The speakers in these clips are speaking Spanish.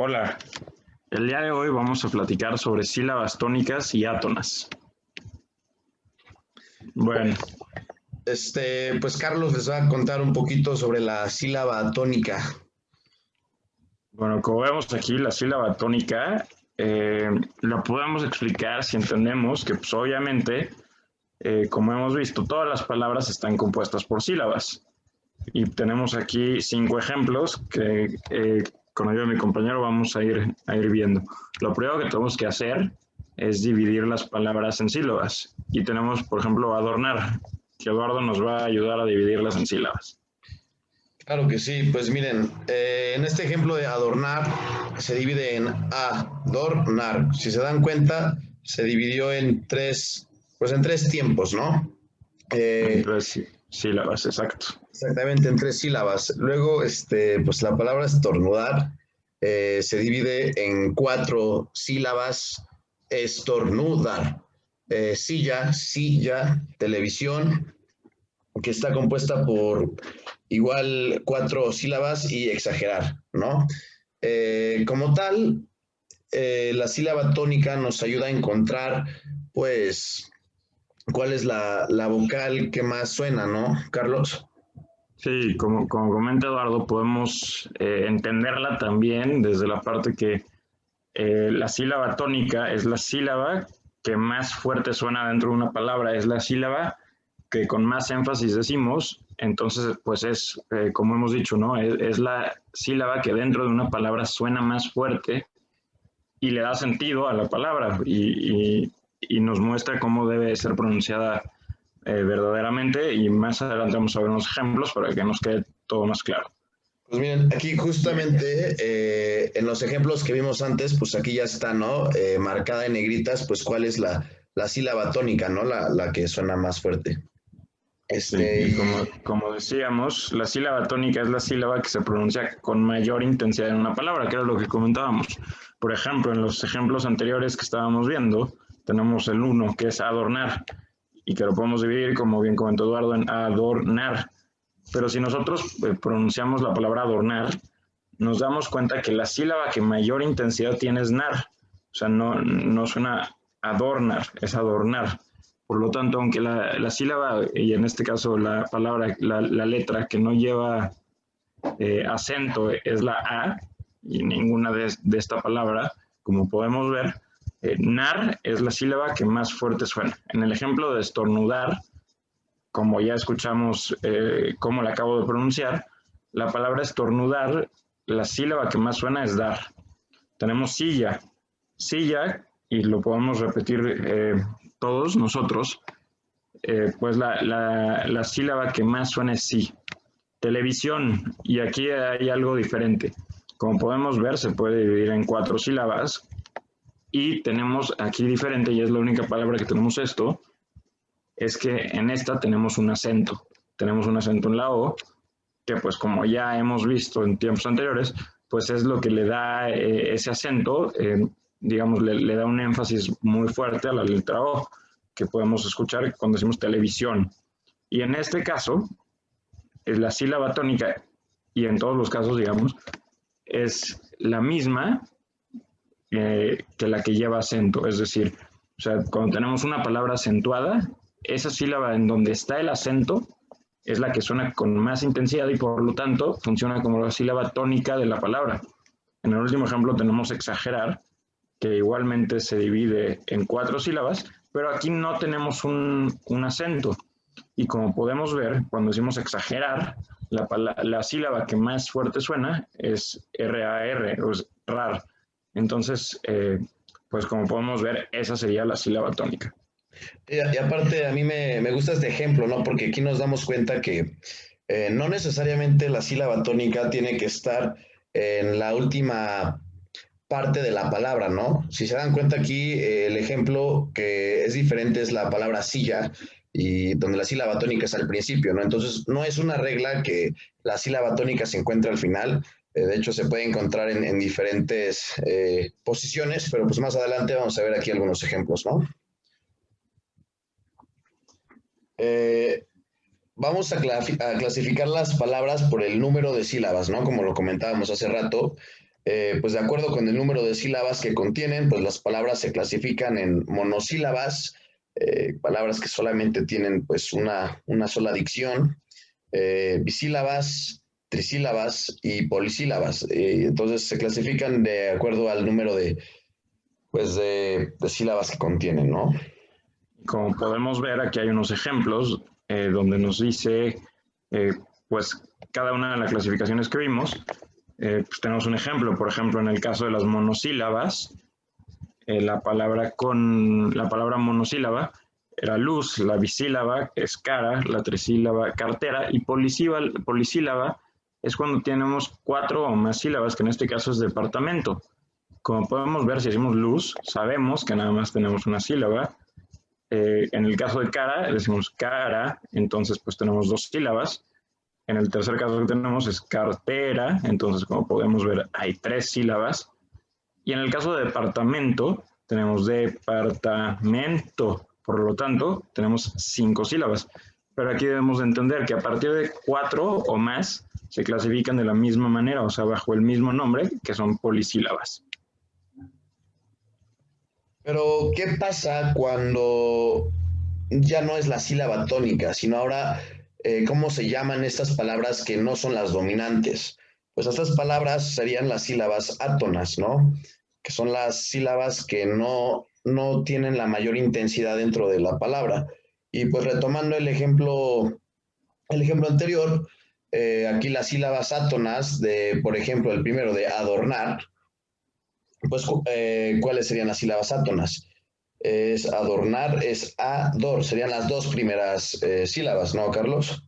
Hola, el día de hoy vamos a platicar sobre sílabas tónicas y átonas. Bueno, Pues Carlos les va a contar un poquito sobre la sílaba tónica. bueno, como vemos aquí, la sílaba tónica la podemos explicar si entendemos que, pues obviamente, como hemos visto, todas las palabras están compuestas por sílabas. Y tenemos aquí 5 ejemplos que con ayuda de mi compañero vamos a ir viendo. Lo primero que tenemos que hacer es dividir las palabras en sílabas. Y tenemos, por ejemplo, adornar, que Eduardo nos va a ayudar a dividirlas en sílabas. Claro que sí, pues miren, en este ejemplo de adornar se divide en adornar. Si se dan cuenta, se dividió en tres tiempos, ¿no? Eh, Entonces, sílabas, exacto. Exactamente, en tres sílabas. Luego, pues la palabra estornudar se divide en cuatro sílabas. Estornudar. Silla, televisión, que está compuesta por igual cuatro sílabas y exagerar, ¿no? Como tal, la sílaba tónica nos ayuda a encontrar, pues, cuál es la vocal que más suena, ¿no, Carlos? Sí, como comenta Eduardo, podemos entenderla también desde la parte que la sílaba tónica es la sílaba que más fuerte suena dentro de una palabra, es la sílaba que con más énfasis decimos, entonces pues es, como hemos dicho, ¿no? Es la sílaba que dentro de una palabra suena más fuerte y le da sentido a la palabra y nos muestra cómo debe ser pronunciada verdaderamente, y más adelante vamos a ver unos ejemplos para que nos quede todo más claro. Pues miren, aquí justamente en los ejemplos que vimos antes, pues aquí ya está, ¿no? Marcada en negritas, pues cuál es la sílaba tónica, ¿no? La que suena más fuerte. Sí, Este, y y como decíamos, la sílaba tónica es la sílaba que se pronuncia con mayor intensidad en una palabra, que era lo que comentábamos. Por ejemplo, en los ejemplos anteriores que estábamos viendo, tenemos el uno, que es adornar, y que lo podemos dividir, como bien comentó Eduardo, en adornar. Pero si nosotros pronunciamos la palabra adornar, nos damos cuenta que la sílaba que mayor intensidad tiene es nar. O sea, no suena adornar, es adornar. Por lo tanto, aunque la sílaba, y en este caso la palabra, la letra que no lleva acento es la A, y ninguna de esta palabra, como podemos ver, nar es la sílaba que más fuerte suena. En el ejemplo de estornudar, como ya escuchamos cómo la acabo de pronunciar, la palabra estornudar, la sílaba que más suena es dar. Tenemos silla, y lo podemos repetir todos nosotros, pues la sílaba que más suena es sí. Televisión, y aquí hay algo diferente. Como podemos ver, se puede dividir en 4 sílabas, y tenemos aquí diferente, y es la única palabra que tenemos esto, es que en esta tenemos un acento. Tenemos un acento en la O, que pues como ya hemos visto en tiempos anteriores, pues es lo que le da ese acento, digamos, le da un énfasis muy fuerte a la letra O, que podemos escuchar cuando decimos televisión. Y en este caso, es la sílaba tónica, y en todos los casos, digamos, es la misma que la que lleva acento. Es decir, o sea, cuando tenemos una palabra acentuada, esa sílaba en donde está el acento es la que suena con más intensidad y por lo tanto funciona como la sílaba tónica de la palabra. En el último ejemplo tenemos exagerar, que igualmente se divide en 4 sílabas, pero aquí no tenemos un acento. Y como podemos ver, cuando decimos exagerar, la sílaba que más fuerte suena es RAR, o es rar. Entonces, pues como podemos ver, esa sería la sílaba tónica. y aparte, a mí me gusta este ejemplo, ¿no? Porque aquí nos damos cuenta que no necesariamente la sílaba tónica tiene que estar en la última parte de la palabra, ¿no? Si se dan cuenta aquí, el ejemplo que es diferente es la palabra silla y donde la sílaba tónica es al principio, ¿no? Entonces, no es una regla que la sílaba tónica se encuentre al final. De hecho, se puede encontrar en diferentes posiciones, pero pues más adelante vamos a ver aquí algunos ejemplos, ¿no? Eh, Vamos a clasificar las palabras por el número de sílabas, ¿no? Como lo comentábamos hace rato. pues de acuerdo con el número de sílabas que contienen, pues las palabras se clasifican en monosílabas, palabras que solamente tienen pues una sola dicción, bisílabas, trisílabas y polisílabas. Entonces se clasifican de acuerdo al número de sílabas que contienen, ¿no? Como podemos ver, aquí hay unos ejemplos donde nos dice, eh, pues, cada una de las clasificaciones que vimos. Pues tenemos un ejemplo, por ejemplo, en el caso de las monosílabas, la palabra monosílaba era luz, la bisílaba es cara, la trisílaba cartera, y polisílaba es cuando tenemos 4 o más sílabas, que en este caso es departamento. Como podemos ver, si decimos luz, sabemos que nada más tenemos una sílaba. En el caso de cara, decimos cara, entonces pues tenemos 2 sílabas. En el tercer caso que tenemos es cartera, entonces como podemos ver hay 3 sílabas. Y en el caso de departamento, tenemos departamento, por lo tanto, tenemos 5 sílabas. Pero aquí debemos entender que a partir de 4 o más se clasifican de la misma manera, o sea, bajo el mismo nombre, que son polisílabas. Pero, ¿qué pasa cuando ya no es la sílaba tónica, sino ahora, cómo se llaman estas palabras que no son las dominantes? Pues estas palabras serían las sílabas átonas, ¿no? Que son las sílabas que no tienen la mayor intensidad dentro de la palabra. Y pues retomando el ejemplo anterior, aquí las sílabas átonas de, por ejemplo, el primero de adornar, pues, ¿cuáles serían las sílabas átonas? Es adornar, es ador, serían las dos primeras sílabas, ¿no, Carlos?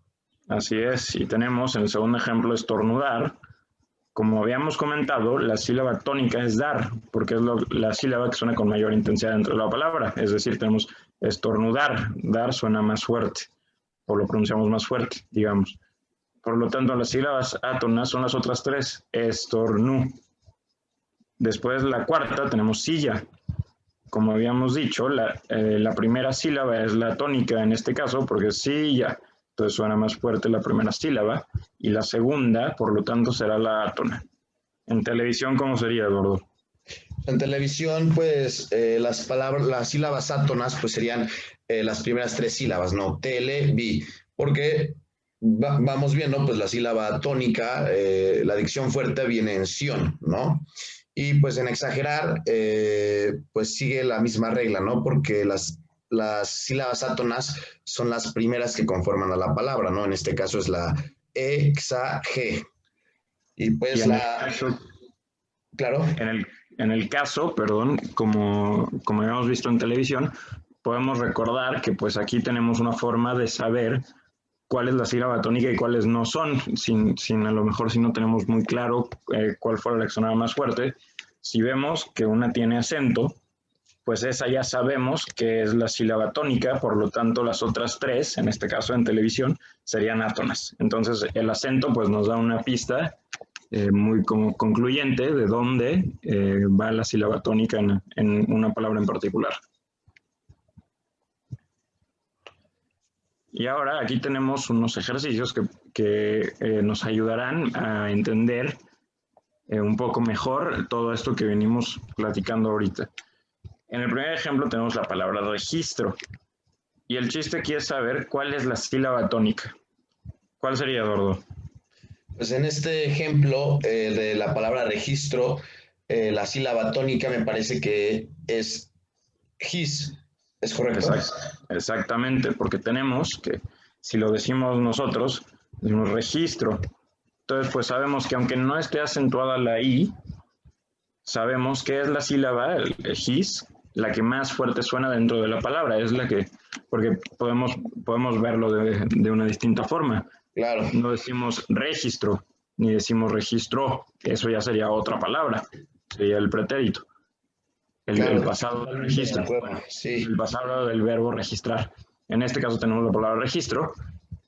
Así es, y tenemos en el segundo ejemplo estornudar. Como habíamos comentado, la sílaba tónica es dar, porque es la sílaba que suena con mayor intensidad dentro de la palabra. Es decir, tenemos estornudar, dar suena más fuerte, o lo pronunciamos más fuerte, digamos. Por lo tanto, las sílabas átonas son las otras 3, estornú. Después, la cuarta, tenemos silla. Como habíamos dicho, la primera sílaba es la tónica en este caso, porque es silla. Entonces suena más fuerte la primera sílaba. Y la segunda, por lo tanto, será la átona. En televisión, ¿cómo sería, Eduardo? En televisión, pues las sílabas átonas, pues serían las primeras 3 sílabas, ¿no? Tele, vi, porque vamos viendo, pues la sílaba tónica, la dicción fuerte viene en sion, ¿no? Y pues en exagerar, pues sigue la misma regla, ¿no? Porque las sílabas átonas son las primeras que conforman a la palabra, ¿no? En este caso es la exag. Y Y pues en el caso, claro. en el caso, perdón, como hemos visto en televisión, podemos recordar que pues aquí tenemos una forma de saber cuál es la sílaba tónica y cuáles no son, sin a lo mejor si no tenemos muy claro cuál fue la que sonaba más fuerte. Si vemos que una tiene acento, pues esa ya sabemos que es la sílaba tónica, por lo tanto las otras 3, en este caso en televisión, serían átonas. Entonces el acento pues nos da una pista muy como concluyente de dónde va la sílaba tónica en una palabra en particular. Y ahora aquí tenemos unos ejercicios que nos ayudarán a entender un poco mejor todo esto que venimos platicando ahorita. En el primer ejemplo tenemos la palabra registro. Y el chiste aquí es saber cuál es la sílaba tónica. ¿Cuál sería, Eduardo? Pues en este ejemplo de la palabra registro, la sílaba tónica me parece que es his, ¿es correcto? Exactamente, porque tenemos que, si lo decimos nosotros, decimos registro. Entonces, pues sabemos que aunque no esté acentuada la I, sabemos que es la sílaba, el his, la que más fuerte suena dentro de la palabra. Es la que, porque podemos verlo de una distinta forma. Claro. No decimos registro, ni decimos registró, eso ya sería otra palabra, sería el pretérito. Claro, El pasado del registro, sí. el pasado del verbo registrar. En este caso tenemos la palabra registro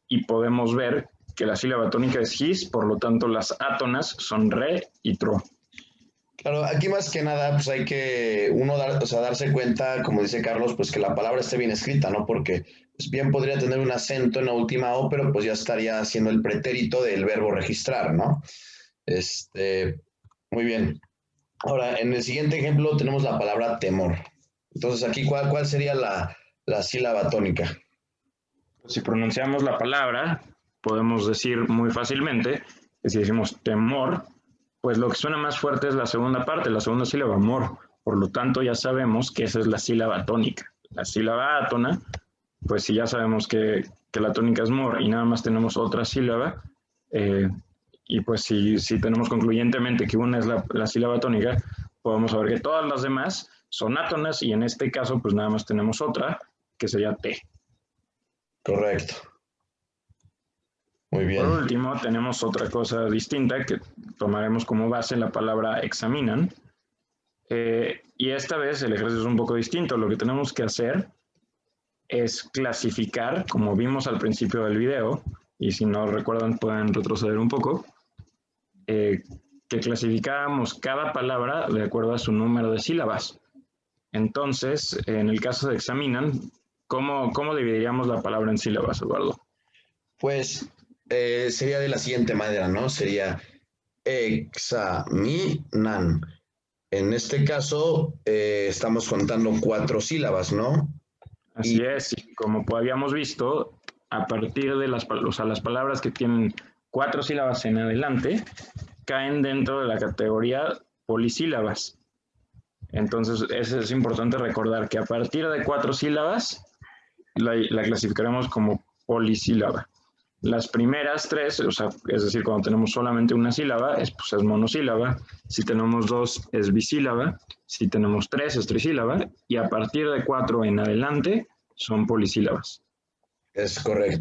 y podemos ver que la sílaba tónica es his, por lo tanto las átonas son re y tro. Claro, aquí más que nada, pues hay que darse cuenta, como dice Carlos, pues que la palabra esté bien escrita, ¿no? Porque pues bien podría tener un acento en la última O, pero pues ya estaría haciendo el pretérito del verbo registrar, ¿no? Este, Muy bien. Ahora, en el siguiente ejemplo tenemos la palabra temor. Entonces, aquí, ¿cuál sería la sílaba tónica? Si pronunciamos la palabra, podemos decir muy fácilmente que si decimos temor, pues lo que suena más fuerte es la segunda parte, la segunda sílaba, amor. Por lo tanto, ya sabemos que esa es la sílaba tónica. La sílaba átona, pues si ya sabemos que la tónica es mor y nada más tenemos otra sílaba, y pues si tenemos concluyentemente que una es la sílaba tónica, podemos saber que todas las demás son átonas y en este caso pues nada más tenemos otra, que sería T. Correcto. Muy Por bien. último, tenemos otra cosa distinta que tomaremos como base la palabra examinan. Y esta vez el ejercicio es un poco distinto. Lo que tenemos que hacer es clasificar, como vimos al principio del video, y si no recuerdan pueden retroceder un poco, que clasificáramos cada palabra de acuerdo a su número de sílabas. Entonces, en el caso de examinan, ¿cómo dividiríamos la palabra en sílabas, Eduardo? Pues sería de la siguiente manera, ¿no? Sería examinan. En este caso, estamos contando 4 sílabas, ¿no? Así Y es, y como habíamos visto, a partir de las palabras que tienen 4 sílabas en adelante, caen dentro de la categoría polisílabas. Entonces, es importante recordar que a partir de 4 sílabas, la clasificaremos como polisílaba. Las primeras 3, o sea, es decir, cuando tenemos solamente una sílaba, pues es monosílaba. Si tenemos 2, es bisílaba. Si tenemos 3, es trisílaba. Y a partir de 4 en adelante, son polisílabas. es correcto.